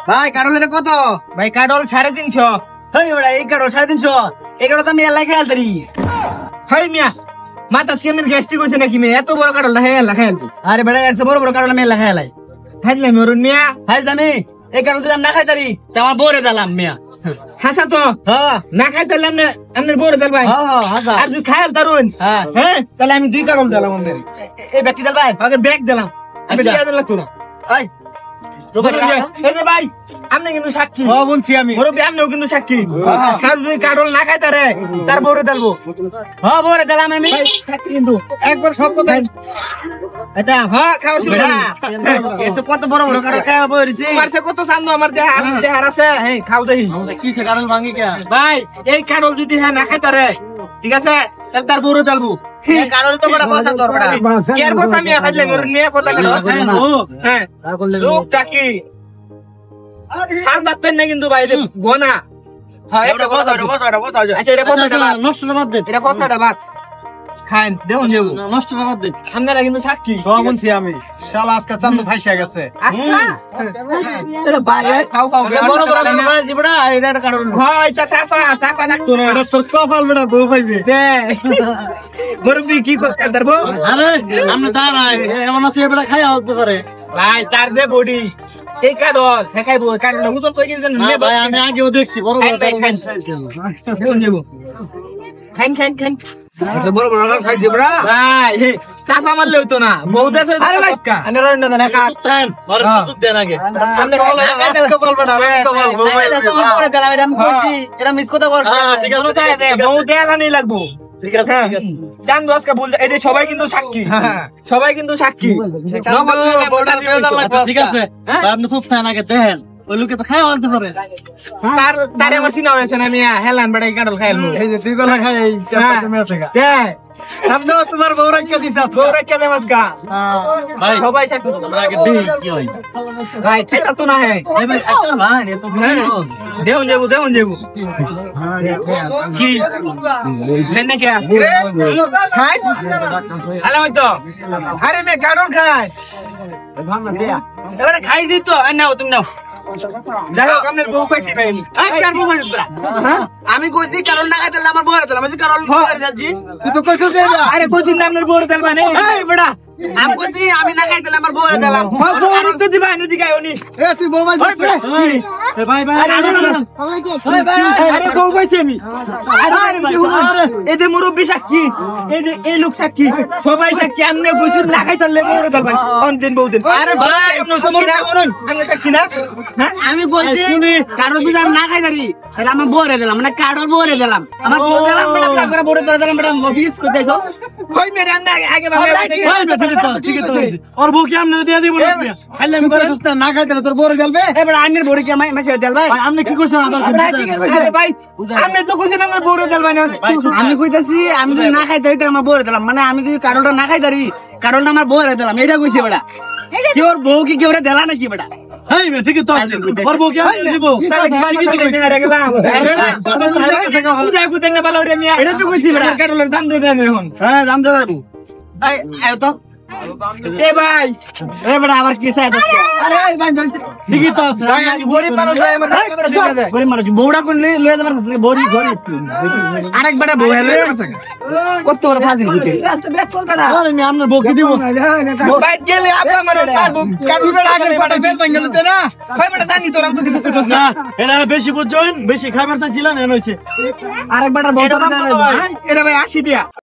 ভাই কাটলের কত? ভাই কাটল 350। হেই বড়া এই কাটল 350, এই কাটল তো আমি এলাই খেয়াল তারি। হাই মিয়া মাথা চেমের গ্যাস্ট্রিক হইছে নাকি মে? এত বড় কাটল হে আল্লাহ খাইল তুই। আরে বেড়া এর বড় বড় কাটল আমি এলাই খেয়ালাই। খাইলে মরুন মিয়া। হাই জামি এই কাটল যদি আমি না খাই তারি তা আমার বউরে দিলাম মিয়া। হাসা তো হ্যাঁ না খাইতালে আমনের বড় দল ভাই। হ্যাঁ হাসা। আর তুই খাইল তারুন। হ্যাঁ হ্যাঁ তাহলে আমি 2 কাটল দিলাম আমনের। এই ব্যক্তি দল ভাই আগে ব্যাগ দিলাম। আমি আচ্ছা। দিয়া দিলাম লাগতো না। এই এই যে ভাই আপনি কিন্তু সাক্ষী। ও বুঝছি আমি। মুরব্বি আপনিও কিন্তু সাক্ষী। খান তুই কাটল না খাইতারে তার বড় দলবো। হ্যাঁ বউরে দিলাম আমি। সাক্ষী কিন্তু একবার সব কথা এটা হ্যাঁ খাও শুরু বেড়া এত কত বড় বড় কাটল খাওয়া বইরিছি। মারছে কত চান্দু আমার দেহ আছে। হ্যাঁ খাও দেহি। কিসে কাটল ভাঙি কে? ভাই এই কাটল যদি হ্যাঁ না খাইতারে ঠিক আছে তাহলে তার বড় দলবো। এই কাটল তো বড় পয়সা তোর বড়া। কেয়ার বসা মিয়া খাইলে মরুন মিয়া কথা কাটল। হ্যাঁ লোকটা কি খান দাঁতেন না কিন্তু ভাই রে গোনা। হ্যাঁ এটা বসা আচ্ছা এটা বসাটা বাদ। নষ্ট না বাদ দে। এটা বসাটা বাদ খান দেখুন যাবো নষ্ট না বাদ দে। আপনারা কিন্তু সাক্ষী। সব বুঝছি আমি। শালা আজকে চান্দু ফাইসা গেছে। আচ্ছা এটা ভাই খাও খাও বড় বড় কাটল জিবড়া এটা একটা কাটল। হয় এটা চাপা চাপা রাখতো না। এটা তোর কপাল বেটা বউ পাইবে। মুরব্বি কি করতে পারবো? আরে আমরা দাঁড়াই এমন আছে বেটা খাই আসতে পারে। ভাই তার দে বডি এই কাটল খাইবো কাটল উতল কই গেছেন নিয়ে ভাই আমি আগেও দেখছি বড় বড় খান, খান, দেখুন যাবো খান খান খান এত বড় বড় কাটল খাইছি বড়া। ভাই চাপা মারলে হইতো না বহুদা ফের আরে ভাই আনে রইন না না কাট দেন বড় সুদুত দেন আগে। আপনি কপাল বেটা কপাল বউ পাইবে। করে দিলাম এটা আমি কইছি এটা মিস কথা বল। ঠিক আছে বহু দেলা নেই লাগবো। ঠিক আছে ঠিক আছে। চান্দু আজকে ভুল এই যে সবাই কিন্তু সাক্ষী সবাই কিন্তু সাক্ষী ঠিক আছে আপনি সব থাকেন আগে দেখেন ওই লোকে তো খাই আনতে পারে। তার আমার চিনা হয়েছে না মিয়া হেলান বেড়াই কাটল খাইলো এই যে তুই গলা খাই এই তুমি আছে গা। চান্দু তোমার বউ রাখিয়া দিছ আজকে। গৌরা কে দেমাস গা ভাই সবাই সাক্ষী আমরা আগে দেখি কি হয়। ভাই খাইতা তো না হ্যাঁ এই ভাই আচ্ছা ভাই এ তো দেউন যাবো কি দেন না কে খাই আলা হয়তো আরে মে কাটল খাই এবারে খাই দিত আর নাও তুমি নাও যাই হোক আপনার বউ পাইছি ভাই আমি কইছি কারণ না খাইতে আমার বউ রাখতে আমি কারণ যাচ্ছি। তুই তো কইছিস আরে কইছিস না আপনার বউ তেল মানে এই বেটা আমি কইছি আমি না খাইতে আমার বউ রে দিলাম। বউ তো দিবা না দিগাই উনি এ তুই বউ পাইছিস রে? ভাই ভাই আরে বউ পাইছি আমি এই যে মুরব্বি সাক্ষী এই যে এই লোক সাক্ষী সবাই সাক্ষী আমনে কইছিস না খাইতে বউ রে তেল ভাই অনদিন বউ দিন আরে ভাই আপনি সাক্ষী না হ্যাঁ আমি কইছি কারণ তুই আমি না খাইতারি তাহলে আমার বউ রে দিলাম মানে কারণ বউ রে দিলাম আমার বউ দিলাম বড় করে বউ রে দিলাম বড় অফিস কইতাইছো। কই মেরে আমনে আগে ভাবে ঠিক আছে ওর বউ কি আমনে দিয়ে দিব না খাইলে আমি করে সুস্থ না খাইতে তোর বউ রে দিলবে। এবার আইনের বউ কি আমায় মেসে দিল ভাই আপনি কি কইছেন আরে ভাই আমনে তো কইছেন আমার বউ রে তেল ভাই না আমি কইতাছি আমি যদি না খাইতারি তাহলে আমার বউ রে দিলাম মানে আমি যদি কারণটা না খাইতারি কারণটা আমার বউ রে দিলাম এটা কইছি বেটা কি ওর বউ কি কেউ রে দিলা নাকি বেটা। হেই বে ঠিক তো আছে ওর বউ কি আমি দিব তাহলে কি বালি দিতে গেছে রে গেলাম কুদে না ভালো রে মিয়া এটা তো কইছি বেটা কাটলের দাম দে দেন এখন হ্যাঁ দাম দে যাবো এই আয় তো এ ভাই এ বেটা আবার কি চাই দোস্ত আরে এই ভাই জানছি ঠিকই তো আছে ভাই আমি গরিব মানুষ ভাই আমার ক্যামেরা দিতে দে গরিব মানুষ বউড়া কোন লয়ে যাবার বড়ি গরিব আরেক বেটা বউ লয়ে যাচ্ছে কত বড় ফাজিল দিতে আচ্ছা ব্যাক কল বেটা আরে আমি আপনার বউ কি দিব ভাই গেলে আপা আমার পারবো কাটি বেড়া আগে পাটা ফেল ভাঙ গেল না ভাই বেটা জানি তোর আমি কিছু কইছস না এটা বেশি বুঝছেন বেশি খাবার চাইছিলেন এন হইছে আরেক বেটার বউ এটা ভাই 80 দিয়া